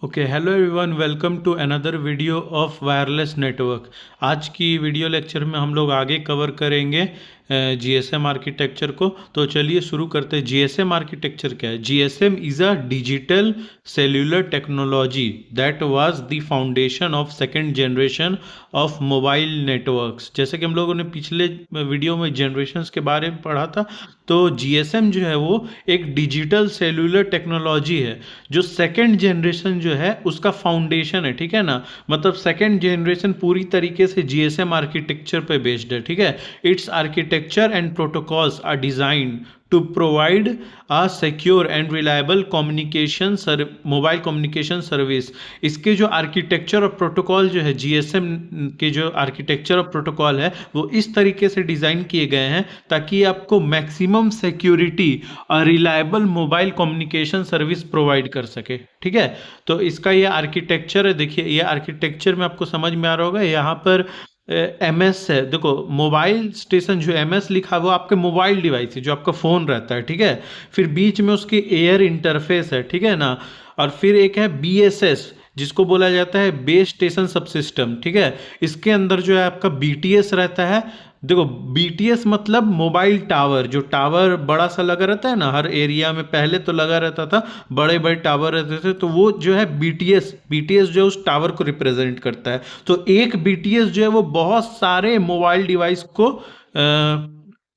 Okay, hello everyone, welcome to another video of wireless network. आज की video lecture में हम लोग आगे कवर करेंगे जीएसएम आर्किटेक्चर को। तो चलिए शुरू करते हैं। जीएसएम आर्किटेक्चर क्या है? GSM is a digital cellular technology that was the foundation of second generation of mobile networks. जैसे कि हम लोगों ने पिछले वीडियो में जनरेशन्स के बारे में पढ़ा था, तो जीएसएम जो है वो एक डिजिटल सेल्यूलर टेक्नोलॉजी है जो सेकेंड जनरेशन जो है उसका फाउंडेशन है। ठीक है ना, मतलब सेकेंड जनरेशन पूरी तरीके से जीएसएम आर्किटेक्चर पे बेस्ड है। ठीक है, it's architecture and protocols are design to provide a secure and reliable communication mobile communication service. इसके जो आर्किटेक्चर और प्रोटोकॉल जो है, जीएसएम के जो आर्किटेक्चर और प्रोटोकॉल है वो इस तरीके से डिज़ाइन किए गए हैं ताकि आपको मैक्सिमम सिक्योरिटी और reliable mobile communication service provide कर सके। ठीक है, तो इसका ये आर्किटेक्चर है। देखिए, ये आर्किटेक्चर में आपको समझ में आ रहा होगा। यहाँ पर एमएस है। देखो, मोबाइल स्टेशन जो एमएस लिखा है वो आपके मोबाइल डिवाइस है, जो आपका फ़ोन रहता है। ठीक है, फिर बीच में उसके एयर इंटरफेस है। ठीक है ना, और फिर एक है बीएसएस जिसको बोला जाता है बेस स्टेशन सब सिस्टम। ठीक है, इसके अंदर जो है आपका बीटीएस रहता है। देखो, बीटीएस मतलब मोबाइल टावर, जो टावर बड़ा सा लगा रहता है ना हर एरिया में, पहले तो लगा रहता था, बड़े बड़े टावर रहते थे, तो वो जो है बीटीएस जो है उस टावर को रिप्रेजेंट करता है। तो एक बीटीएस जो है वो बहुत सारे मोबाइल डिवाइस को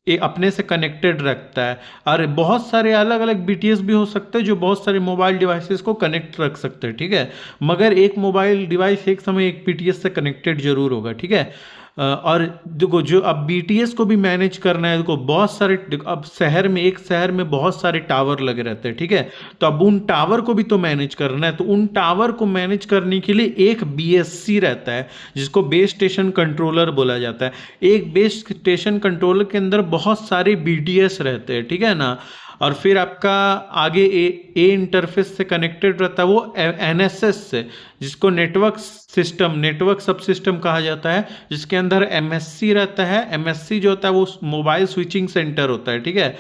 अपने से कनेक्टेड रखता है। और बहुत सारे अलग अलग बीटीएस भी हो सकते हैं जो बहुत सारे मोबाइल डिवाइसेस को कनेक्ट रख सकते हैं। ठीक है, मगर एक मोबाइल डिवाइस एक समय एक बीटीएस से कनेक्टेड जरूर होगा। ठीक है, और देखो, जो अब बीटीएस को भी मैनेज करना है, देखो बहुत सारे, अब शहर में, एक शहर में बहुत सारे टावर लगे रहते हैं। ठीक है, तो अब उन टावर को भी तो मैनेज करना है, तो उन टावर को मैनेज करने के लिए एक बीएससी रहता है जिसको बेस स्टेशन कंट्रोलर बोला जाता है। एक बेस स्टेशन कंट्रोलर के अंदर बहुत सारे बीटीएस रहते हैं। ठीक है ना, और फिर आपका आगे ए इंटरफेस से कनेक्टेड रहता है वो एनएसएस से, जिसको नेटवर्क सिस्टम, नेटवर्क सब सिस्टम कहा जाता है, जिसके अंदर एमएससी रहता है। एमएससी जो होता है वो मोबाइल स्विचिंग सेंटर होता है। ठीक है,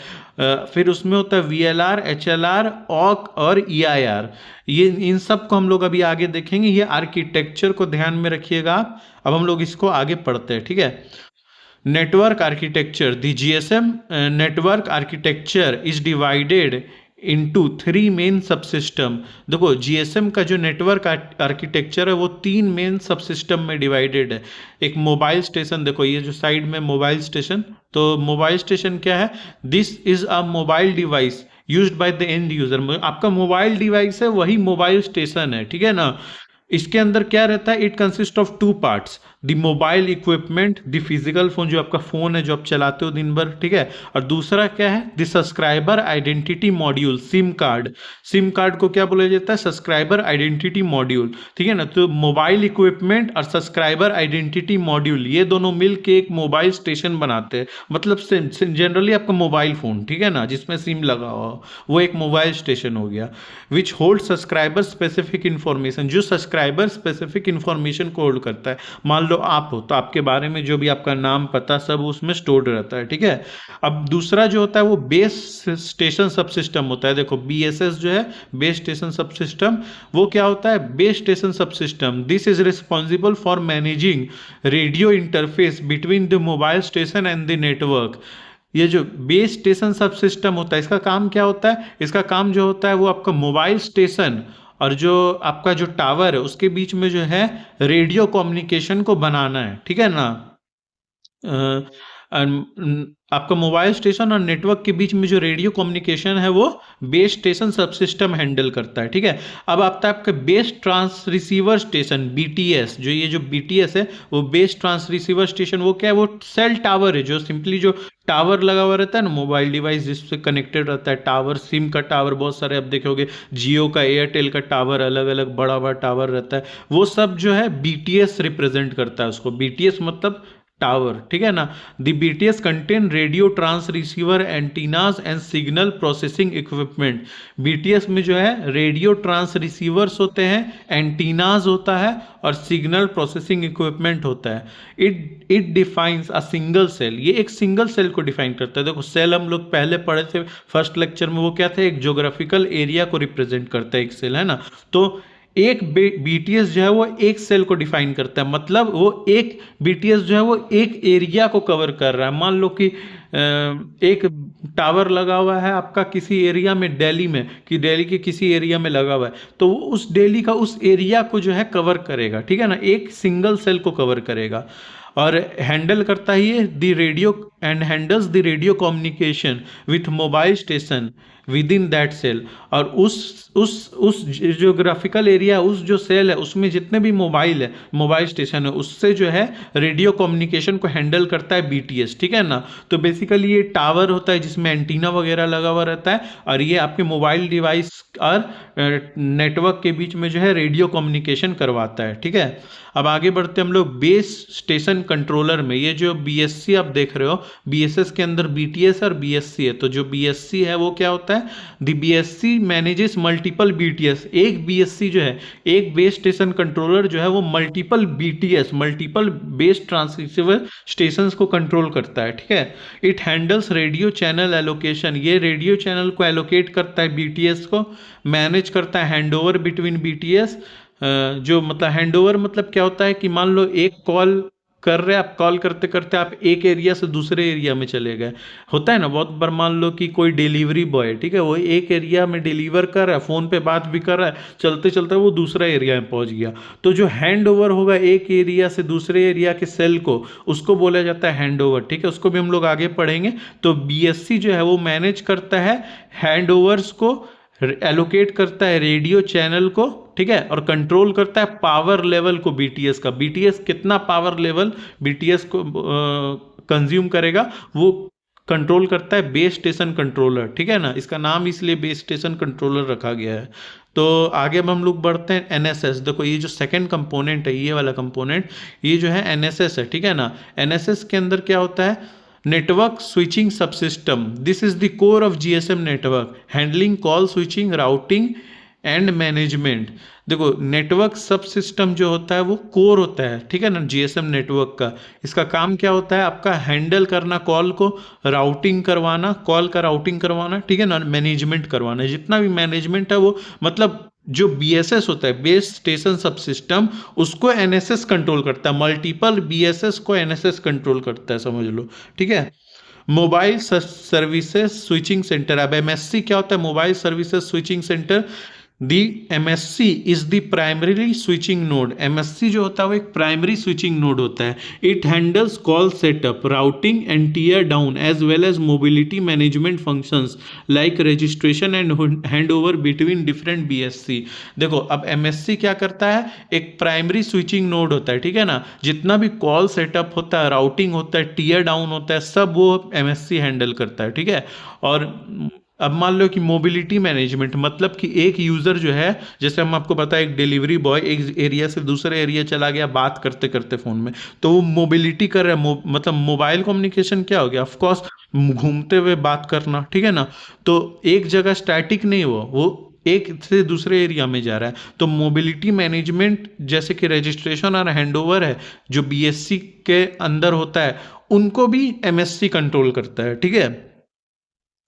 फिर उसमें होता है वीएलआर, एचएलआर, ऑक और ईआईआर। ये इन सब को हम लोग अभी आगे देखेंगे। ये आर्किटेक्चर को ध्यान में रखिएगा आप। अब हम लोग इसको आगे पढ़ते हैं। ठीक है, network architecture, the GSM network architecture is divided into 3 main subsystem. देखो, जीएसएम का जो नेटवर्क आर्किटेक्चर है वो 3 मेन सबसिस्टम में डिवाइडेड है। एक मोबाइल स्टेशन, देखो ये जो साइड में मोबाइल स्टेशन, तो मोबाइल स्टेशन क्या है? This is a mobile device used by the end user. आपका मोबाइल डिवाइस है, वही मोबाइल स्टेशन है। ठीक है ना, इसके अंदर क्या रहता है? It consist of 2 parts, the mobile equipment, the physical phone, जो आपका फोन है जो आप चलाते हो दिन भर। ठीक है, और दूसरा क्या है? The subscriber identity module, SIM card. SIM card को क्या बोला जाता है? Subscriber identity module. ठीक है ना, तो मोबाइल इक्विपमेंट और सब्सक्राइबर आइडेंटिटी मॉड्यूल, ये दोनों मिल के एक मोबाइल स्टेशन बनाते हैं। मतलब जनरली आपका मोबाइल फोन, ठीक है ना, जिसमें सिम लगा हुआ वो एक मोबाइल स्टेशन हो गया। Which hold subscriber specific information, जो सब्सक्राइबर स्पेसिफिक इंफॉर्मेशन को होल्ड करता है। मान लो आप हो, तो आपके बारे में जो भी आपका नाम, पता, सब उसमें स्टोर्ड रहता है। ठीक है, अब दूसरा जो होता है वो बेस स्टेशन सब सिस्टम होता है। देखो, बीएसएस जो है बेस स्टेशन सब सिस्टम, वो क्या होता है? बेस स्टेशन सब system, this is responsible for managing radio interface between the mobile station and the network. ये जो बेस स्टेशन सब सिस्टम होता है, इसका काम क्या होता है? इसका काम जो होता है वो आपका मोबाइल स्टेशन और जो आपका जो टावर है उसके बीच में जो है रेडियो कम्युनिकेशन को बनाना है। ठीक है ना, आपका मोबाइल स्टेशन और नेटवर्क के बीच में जो रेडियो कम्युनिकेशन है वो base station subsystem handle करता है। ठीक है, अब आता है आपका base transceiver station, BTS. जो ये जो बीटीएस है वो बेस ट्रांस रिसीवर स्टेशन, वो क्या है? वो सेल टावर है, जो सिंपली जो टावर लगा हुआ रहता है ना मोबाइल डिवाइस जिससे कनेक्टेड रहता है। टावर, सिम का टावर बहुत सारे आप देखोगे, जियो का, एयरटेल का टावर, अलग अलग बड़ा बड़ा टावर रहता है, वो सब जो है बीटीएस रिप्रेजेंट करता है उसको। बीटीएस मतलब टावर। ठीक है ना, the BTS contain radio transceiver, antennas and signal processing equipment. BTS में जो है रेडियो ट्रांस रिसीवर्स होते हैं, एंटीनास होता है और सिग्नल प्रोसेसिंग इक्विपमेंट होता है। It defines a single cell, ये एक सिंगल सेल को डिफाइन करता है। देखो, सेल हम लोग पहले पढ़े थे फर्स्ट लेक्चर में, वो क्या था? एक ज्योग्राफिकल एरिया को रिप्रेजेंट करता है एक सेल, है ना। तो एक बीटीएस जो है वो एक सेल को डिफाइन करता है, मतलब वो एक बीटीएस जो है वो एक एरिया को कवर कर रहा है। मान लो कि एक टावर लगा हुआ है आपका किसी एरिया में, दिल्ली में, कि दिल्ली के किसी एरिया में लगा हुआ है, तो वो उस दिल्ली का उस एरिया को जो है कवर करेगा, ठीक है ना, एक सिंगल सेल को कवर करेगा। और हैंडल करता है ये the radio and handles the radio communication with mobile station within that cell. और उस जियोग्राफिकल एरिया, उस जो सेल है उसमें जितने भी मोबाइल स्टेशन है, उससे जो है रेडियो कम्युनिकेशन को हैंडल करता है बीटीएस, ठीक है ना। तो बेसिकली ये टावर होता है जिसमें एंटीना वगैरह लगा हुआ रहता है, और ये आपके मोबाइल डिवाइस और नेटवर्क के बीच में जो है रेडियो कम्युनिकेशन करवाता है, ठीक है। अब आगे बढ़ते हम लोग बेस स्टेशन कंट्रोलर में। ये जो बीएससी आप देख रहे हो, बीएसएस के अंदर बीटीएस और बीएससी है, तो जो बीएससी है वो क्या होता है, the BSc manages multiple BTS. एक बीएससी जो है, एक बेस स्टेशन कंट्रोलर जो है वो multiple BTS, multiple base transceiver stations को कंट्रोल करता है, ठीक है। It handles radio channel allocation, ये रेडियो चैनल को एलोकेट करता है बीटीएस को, मैनेज करता है हैंडओवर बिटवीन बीटीएस। जो मतलब हैंडओवर मतलब क्या होता है कि मान लो एक कॉल कर रहे हैं आप, कॉल करते करते आप एक एरिया से दूसरे एरिया में चले गए, होता है ना बहुत बार। मान लो कि कोई डिलीवरी बॉय, ठीक है, वो एक एरिया में डिलीवर कर रहा है, फ़ोन पे बात भी कर रहा है, चलते चलते वो दूसरा एरिया में पहुंच गया, तो जो हैंड ओवर होगा एक एरिया से दूसरे एरिया के सेल को, उसको बोला जाता है हैंड ओवर, ठीक है। उसको भी हम लोग आगे पढ़ेंगे। तो बीएससी जो है वो मैनेज करता है हैंड ओवर्स को, एलोकेट करता है रेडियो चैनल को, ठीक है, और कंट्रोल करता है पावर लेवल को बीटीएस का। बीटीएस कितना पावर लेवल बीटीएस को कंज्यूम करेगा वो कंट्रोल करता है बेस स्टेशन कंट्रोलर, ठीक है ना। इसका नाम इसलिए बेस स्टेशन कंट्रोलर रखा गया है। तो आगे अब हम लोग बढ़ते हैं एनएसएस। देखो ये जो सेकंड कंपोनेंट है, ये वाला कंपोनेंट, ये जो है एनएसएस है, ठीक है ना। एनएसएस के अंदर क्या होता है, network switching subsystem. This is the core of GSM network, handling call switching, routing and management. देखो नेटवर्क सब सिस्टम जो होता है वो कोर होता है, ठीक है ना, जीएसएम नेटवर्क का। इसका काम क्या होता है, आपका हैंडल करना कॉल को, राउटिंग करवाना, कॉल का राउटिंग करवाना, ठीक है ना, मैनेजमेंट करवाना। जितना भी मैनेजमेंट है वो मतलब जो बीएसएस होता है, बेस स्टेशन सब सिस्टम, उसको एनएसएस कंट्रोल करता है। मल्टीपल बीएसएस को एनएसएस कंट्रोल करता है, समझ लो, ठीक है। Mobile services switching centre. अब एमएससी क्या होता है, mobile services switching centre. The MSC is the primary switching node. MSC जो होता है वो एक प्राइमरी स्विचिंग नोड होता है। It handles call setup, routing and tear down as well as mobility management functions like registration and handover between different BSC। देखो अब MSC क्या करता है, एक प्राइमरी स्विचिंग नोड होता है, ठीक है ना। जितना भी कॉल सेटअप होता है, राउटिंग होता है, टीयर डाउन होता है, सब वो MSC हैंडल करता है, ठीक है। और अब मान लो कि मोबिलिटी मैनेजमेंट मतलब कि एक यूज़र जो है, जैसे हम आपको पता है एक डिलीवरी बॉय एक एरिया से दूसरे एरिया चला गया बात करते करते फ़ोन में, तो वो मोबिलिटी कर रहा है। मतलब मोबाइल कम्युनिकेशन क्या हो गया, ऑफ कोर्स घूमते हुए बात करना, ठीक है ना। तो एक जगह स्टैटिक नहीं हुआ, वो एक से दूसरे एरिया में जा रहा है। तो मोबिलिटी मैनेजमेंट जैसे कि रजिस्ट्रेशन और हैंडओवर है जो BSC के अंदर होता है, उनको भी MSC कंट्रोल करता है, ठीक है।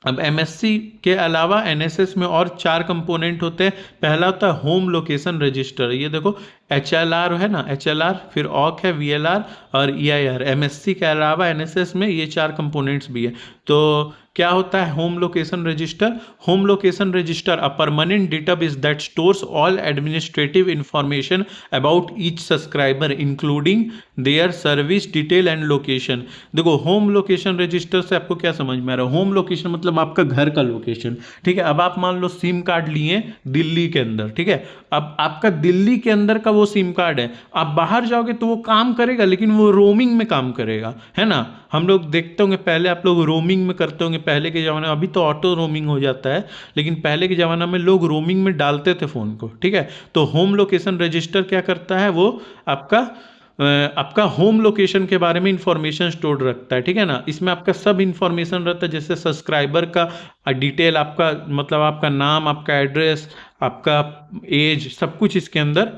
अब MSC के अलावा NSS में और 4 कंपोनेंट होते हैं। पहला होता है होम लोकेशन रजिस्टर। ये देखो HLR है ना, HLR, फिर ऑक है, VLR और EIR। MSC के अलावा NSS में ये 4 कंपोनेंट्स भी है। तो क्या होता है home location register? Home location register a permanent database that stores all administrative information about each subscriber including their service detail and location. देखो होम लोकेशन रजिस्टर से आपको क्या समझ में आ रहा है? होम लोकेशन मतलब आपका घर का लोकेशन, ठीक है। अब आप मान लो सिम कार्ड लिए दिल्ली के अंदर, ठीक है। अब आपका दिल्ली के अंदर का वो सिम कार्ड है, आप बाहर जाओगे तो वो काम करेगा लेकिन वो रोमिंग में काम करेगा, है ना। हम लोग देखते होंगे पहले आप लोग रोमिंग में करते होंगे पहले के ज़माने में, अभी तो ऑटो रोमिंग हो जाता है, लेकिन पहले के ज़माने में लोग रोमिंग में डालते थे फ़ोन को, ठीक है। तो होम लोकेशन रजिस्टर क्या करता है, वो आपका होम लोकेशन के बारे में इंफॉर्मेशन स्टोर रखता है, ठीक है ना। इसमें आपका सब इंफॉर्मेशन रहता है, जैसे सब्सक्राइबर का डिटेल, आपका मतलब आपका नाम, आपका एड्रेस, आपका एज, सब कुछ इसके अंदर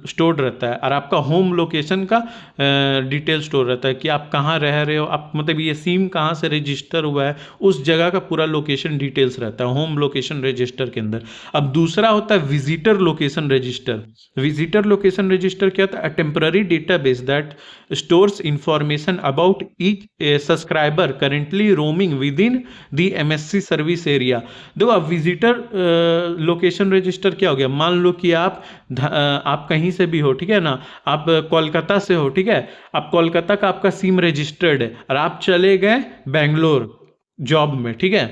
स्टोर्ड रहता है। और आपका होम लोकेशन का डिटेल स्टोर रहता है कि आप कहाँ रह रहे हो, आप मतलब ये सिम कहाँ से रजिस्टर हुआ है, उस जगह का पूरा लोकेशन डिटेल्स रहता है होम लोकेशन रजिस्टर के अंदर। अब दूसरा होता है visitor location register. Visitor location register क्या होता है? A temporary database that stores information about each subscriber currently roaming with in the MSc service area. देखो, अब विजिटर लोकेशन रजिस्टर क्या हो गया? मान लो कि आप कहीं से भी हो, ठीक है ना, आप कोलकाता से हो, ठीक है, आप कोलकाता का आपका सिम रजिस्टर्ड है और आप चले गए बेंगलोर जॉब में, ठीक है,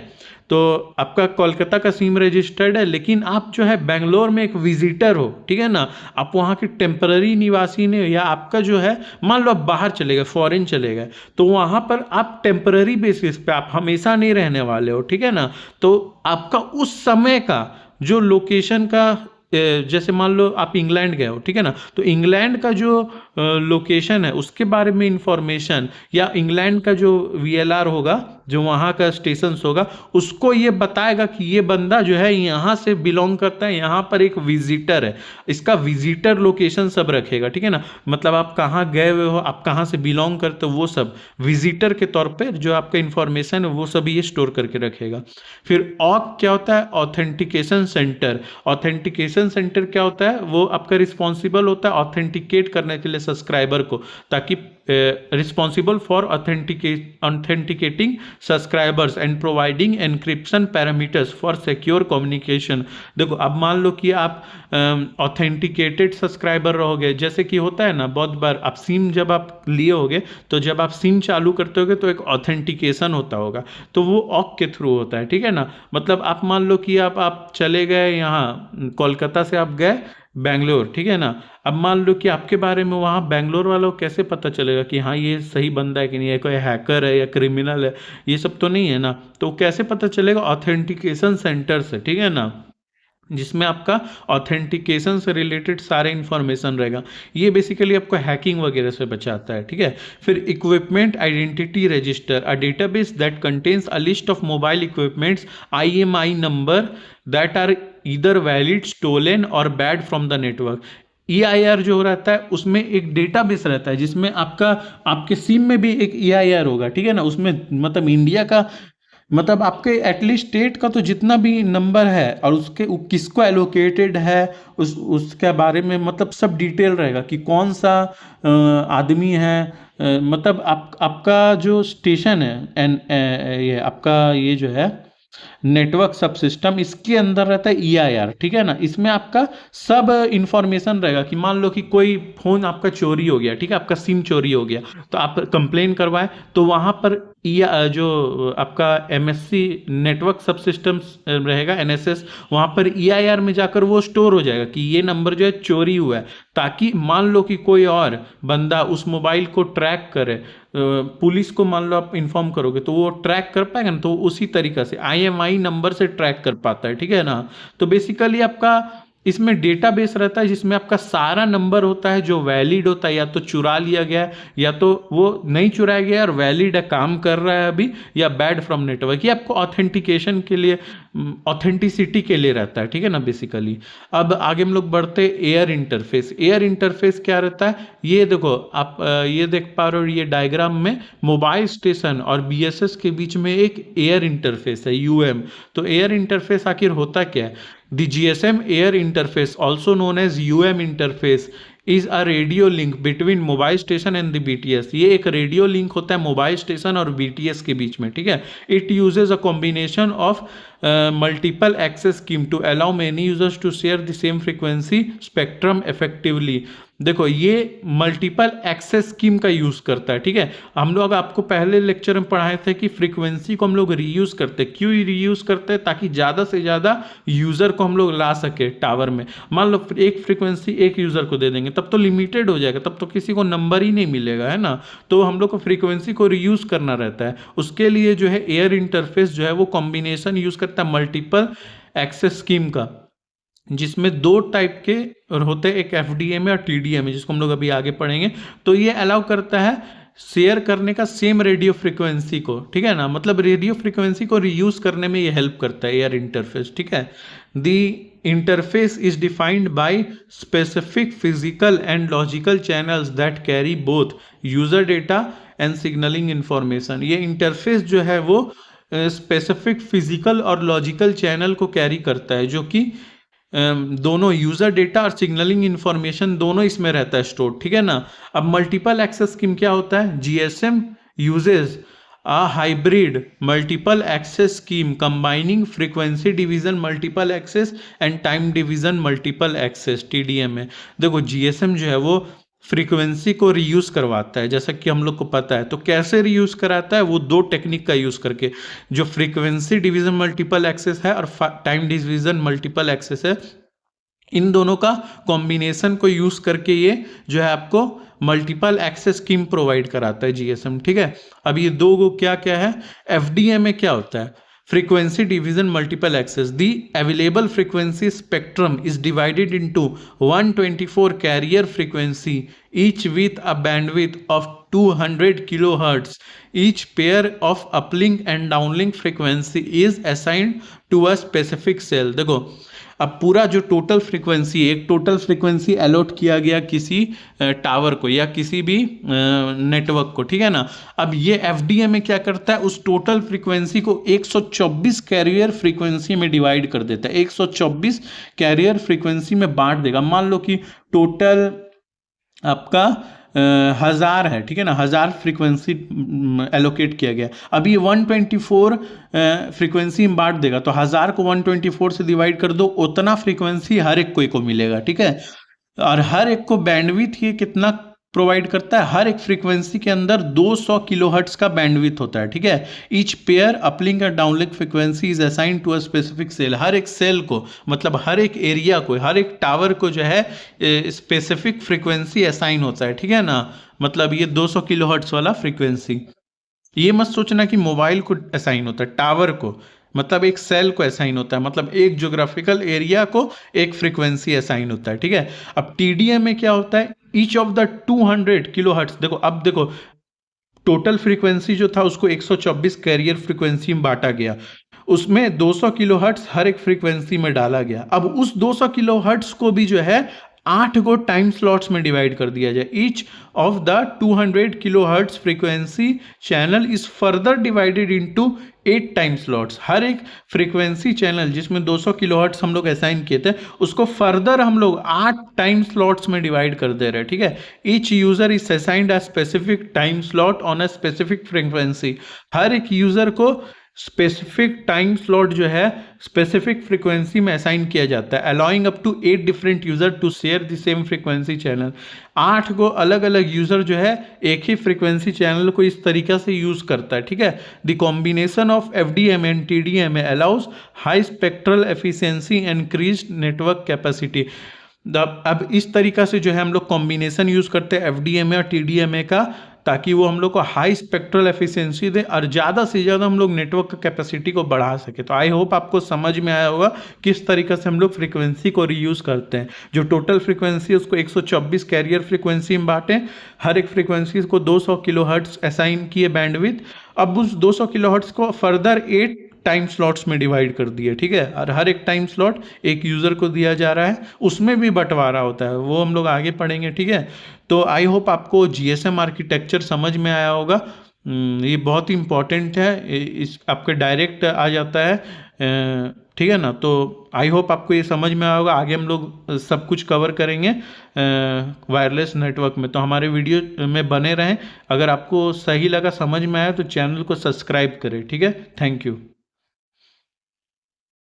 तो आपका कोलकाता का सिम रजिस्टर्ड है, लेकिन आप जो है बेंगलोर में एक विजिटर हो, ठीक है ना, आप वहाँ के टेम्पररी निवासी नहीं हो, या आपका जो है मान लो आप बाहर चले गए, फॉरेन चले गए, तो वहाँ पर आप टेम्पररी बेसिस पे, आप हमेशा नहीं रहने वाले हो, ठीक है ना, तो आपका उस समय का जो लोकेशन का जैसे मान लो आप इंग्लैंड गए हो, ठीक है ना, तो इंग्लैंड का जो लोकेशन है उसके बारे में इंफॉर्मेशन, या इंग्लैंड का जो वीएलआर होगा, जो वहाँ का स्टेशन होगा, उसको ये बताएगा कि ये बंदा जो है यहाँ से बिलोंग करता है, यहाँ पर एक विजिटर है, इसका विजिटर लोकेशन सब रखेगा, ठीक है ना, मतलब आप कहाँ गए हुए हो, आप कहाँ से बिलोंग करते हो, वो सब विजिटर के तौर पे जो आपका इंफॉर्मेशन है वो सब ये स्टोर करके रखेगा। फिर ऑक क्या होता है? Authentication centre. ऑथेंटिकेशन सेंटर क्या होता है? वो आपका रिस्पॉन्सिबल होता है ऑथेंटिकेट करने के लिए सब्सक्राइबर को, ताकि responsible for authenticating subscribers and providing encryption parameters for secure communication. देखो, अब मान लो कि आप ऑथेंटिकेटेड सब्सक्राइबर रहोगे, जैसे कि होता है ना बहुत बार, आप सिम जब आप लिए होगे, तो जब आप सिम चालू करते होगे तो एक ऑथेंटिकेशन होता होगा, तो वो ऑक के थ्रू होता है, ठीक है ना। मतलब आप मान लो कि आप चले गए यहाँ कोलकाता से आप गए बेंगलोर, ठीक है ना, अब मान लो कि आपके बारे में वहाँ बेंगलोर वालों को कैसे पता चलेगा कि हाँ ये सही बंदा है कि नहीं है, कोई हैकर है या क्रिमिनल है, ये सब तो नहीं है ना, तो कैसे पता चलेगा? ऑथेंटिकेशन सेंटर से, ठीक है ना, जिसमें आपका ऑथेंटिकेशन से रिलेटेड सारे इंफॉर्मेशन रहेगा। ये बेसिकली आपको हैकिंग वगैरह से बचाता है, ठीक है। फिर equipment identity register, a database that contains a list of mobile equipments IMI number that are either valid, stolen और bad from the network. EIR जो रहता है उसमें एक डेटाबेस रहता है, जिसमें आपके सिम में भी एक EIR होगा, ठीक है ना, उसमें मतलब इंडिया का, मतलब आपके एटलीस्ट स्टेट का तो जितना भी नंबर है और उसके किसको एलोकेटेड है, उसके बारे में मतलब सब डिटेल रहेगा कि कौन सा आदमी है, मतलब आपका जो स्टेशन है ये आपका ये जो है नेटवर्क सब सिस्टम, इसके अंदर रहता है EIR, ठीक है ना। इसमें आपका सब इंफॉर्मेशन रहेगा कि मान लो कि कोई फोन आपका चोरी हो गया, ठीक है, आपका सिम चोरी हो गया, तो आप कंप्लेन करवाए, तो वहां पर जो आपका MSC नेटवर्क सब सिस्टम रहेगा, NSS, वहां पर EIR में जाकर वो स्टोर हो जाएगा कि ये नंबर जो है चोरी हुआ है, ताकि मान लो कि कोई और बंदा उस मोबाइल को ट्रैक करे, पुलिस को मान लो आप इन्फॉर्म करोगे तो वो ट्रैक कर पाएगा ना, तो उसी तरीका से IMI नंबर से ट्रैक कर पाता है, ठीक है ना। तो बेसिकली आपका इसमें डेटाबेस रहता है जिसमें आपका सारा नंबर होता है जो वैलिड होता है, या तो चुरा लिया गया है, या तो वो नहीं चुराया गया और वैलिड है, काम कर रहा है अभी, या बैड फ्रॉम नेटवर्क। ये आपको ऑथेंटिकेशन के लिए, ऑथेंटिसिटी के लिए रहता है, ठीक है ना बेसिकली। अब आगे हम लोग बढ़ते एयर इंटरफेस। एयर इंटरफेस क्या रहता है? ये देखो, आप ये देख पा रहे हो, ये डायग्राम में मोबाइल स्टेशन और BSS के बीच में एक एयर इंटरफेस है, UM। तो एयर इंटरफेस आखिर होता क्या है? The GSM air interface, also known as UM interface, is a radio link between mobile station and the BTS। ये एक रेडियो लिंक होता है मोबाइल स्टेशन और BTS के बीच में, ठीक है। It uses a combination of multiple access scheme to allow many users to share the same frequency spectrum effectively। देखो, ये मल्टीपल एक्सेस स्कीम का यूज करता है, ठीक है। हम लोग आपको पहले लेक्चर में पढ़ाए थे कि फ्रीक्वेंसी को हम लोग रीयूज करते हैं। क्यों रीयूज करते हैं? ताकि ज़्यादा से ज़्यादा यूज़र को हम लोग ला सके टावर में। मान लो एक फ्रीक्वेंसी एक यूज़र को दे देंगे, तब तो लिमिटेड हो जाएगा, तब तो किसी को नंबर ही नहीं मिलेगा, है ना। तो हम लोग को फ्रीक्वेंसी को रीयूज करना रहता है। उसके लिए जो है एयर इंटरफेस जो है वो कॉम्बिनेशन यूज करता है मल्टीपल एक्सेस स्कीम का, जिसमें दो टाइप के होते हैं, एक FDM है और TDM है, जिसको हम लोग अभी आगे पढ़ेंगे। तो ये अलाउ करता है शेयर करने का सेम रेडियो फ्रिक्वेंसी को, ठीक है ना, मतलब रेडियो फ्रिक्वेंसी को रीयूज करने में ये हेल्प करता है एयर इंटरफेस, ठीक है। The interface is defined by specific physical and logical channels that carry both user data and signalling information. ये इंटरफेस जो है वो स्पेसिफिक फिजिकल और लॉजिकल चैनल को कैरी करता है, जो कि दोनों यूजर डेटा और सिग्नलिंग इंफॉर्मेशन दोनों इसमें रहता है स्टोर, ठीक है ना। अब मल्टीपल एक्सेस स्कीम क्या होता है? GSM uses a hybrid multiple access scheme combining frequency division multiple access and time division multiple access, TDM है। देखो GSM जो है वो फ्रीक्वेंसी को रीयूज करवाता है, जैसा कि हम लोग को पता है। तो कैसे रीयूज कराता है? वो दो टेक्निक का यूज करके, जो फ्रीक्वेंसी डिवीजन मल्टीपल एक्सेस है और टाइम डिवीजन मल्टीपल एक्सेस है, इन दोनों का कॉम्बिनेशन को यूज करके ये जो है आपको मल्टीपल एक्सेस स्कीम प्रोवाइड कराता है जीएसएम, ठीक है। अब ये दो गो क्या क्या है? एफडीएम में क्या होता है? frequency division multiple access. The available frequency spectrum is divided into 124 carrier frequency, each with a bandwidth of 200 kilohertz. Each pair of uplink and downlink frequency is assigned to a specific cell. देखो अब पूरा जो total frequency, एक total frequency allot किया गया किसी tower को या किसी भी नेटवर्क को, ठीक है ना। अब ये एफडीए में क्या करता है? उस टोटल फ्रीक्वेंसी को 124 कैरियर फ्रीक्वेंसी में डिवाइड कर देता है, 124 कैरियर फ्रीक्वेंसी में बांट देगा। मान लो कि टोटल आपका 1000 है, ठीक है ना, 1000 फ्रीक्वेंसी एलोकेट किया गया। अभी 124 फ्रीक्वेंसी में बांट देगा, तो 1000 को 124 से डिवाइड कर दो, उतना फ्रीक्वेंसी हर एक को मिलेगा, ठीक है। और हर एक को बैंडविथ ये कितना प्रोवाइड करता है? हर एक फ्रीक्वेंसी के अंदर 200 किलोहर्ट्ज का बैंडविथ होता है, ठीक है। ईच पेयर अपलिंक और downlink frequency is assign to a specific cell. हर एक सेल को, मतलब हर एक एरिया को, हर एक टावर को जो है स्पेसिफिक फ्रीक्वेंसी असाइन होता है, ठीक है ना। मतलब ये 200 किलोहर्ट्ज वाला फ्रीक्वेंसी, ये मत सोचना कि मोबाइल को असाइन होता है, टावर को, मतलब एक सेल को असाइन होता है, मतलब एक ज्योग्राफिकल एरिया को एक फ्रीक्वेंसी असाइन होता है, ठीक है। अब टीडीएम में क्या होता है? Each of the 200 kilohertz. देखो अब देखो टोटल फ्रीक्वेंसी जो था उसको 124 कैरियर फ्रीक्वेंसी में बांटा गया, उसमें 200 किलोहर्ट्ज हर एक फ्रीक्वेंसी में डाला गया। अब उस 200 किलोहर्ट्ज को भी जो है 8 गो टाइम स्लॉट्स में डिवाइड कर दिया जाए। Each of the 200 kilohertz frequency channel is further divided into 8 time slots. हर एक फ्रीक्वेंसी चैनल जिसमें 200 किलोहर्ट्ज हम लोग असाइन किए थे, उसको फर्दर हम लोग 8 टाइम स्लॉट्स में डिवाइड कर दे रहे हैं, ठीक है। Each user is assigned a specific time slot on a specific frequency. हर एक यूजर को स्पेसिफिक टाइम स्लॉट जो है स्पेसिफिक फ्रीक्वेंसी में असाइन किया जाता है, allowing up to 8 different user to share the same frequency channel. 8 को अलग अलग यूजर जो है एक ही फ्रीक्वेंसी चैनल को इस तरीका से यूज करता है, ठीक है। The combination of FDM and TDM allows high spectral efficiency and increased network capacity. अब इस तरीका से जो है हम लोग कॉम्बिनेशन यूज करते हैं एफडीएमए और टीडीएमए का, ताकि वो हम लोग को हाई स्पेक्ट्रल एफिशिएंसी दे और ज़्यादा से ज़्यादा हम लोग नेटवर्क कैपेसिटी को बढ़ा सके। तो आई होप आपको समझ में आया होगा किस तरीके से हम लोग फ्रीक्वेंसी को रीयूज़ करते हैं। जो टोटल फ्रीक्वेंसी है उसको 124 कैरियर फ्रीक्वेंसी में बांटें, हर एक फ्रीक्वेंसी को 200 किलोहर्ट्ज असाइन किए बैंडविथ। अब उस 200 किलोहर्ट्ज को फर्दर 8 टाइम स्लॉट्स में डिवाइड कर दिए, ठीक है। और हर एक टाइम स्लॉट एक यूज़र को दिया जा रहा है, उसमें भी बंटवारा होता है, वो हम लोग आगे पढ़ेंगे, ठीक है। तो आई होप आपको जीएसएम आर्किटेक्चर समझ में आया होगा। ये बहुत ही इंपॉर्टेंट है, इस आपके डायरेक्ट आ जाता है, ठीक है ना। तो आई होप आपको ये समझ में आया होगा। आगे हम लोग सब कुछ कवर करेंगे वायरलेस नेटवर्क में, तो हमारे वीडियो में बने रहें। अगर आपको सही लगा, समझ में आया, तो चैनल को सब्सक्राइब करें, ठीक है। Thank you.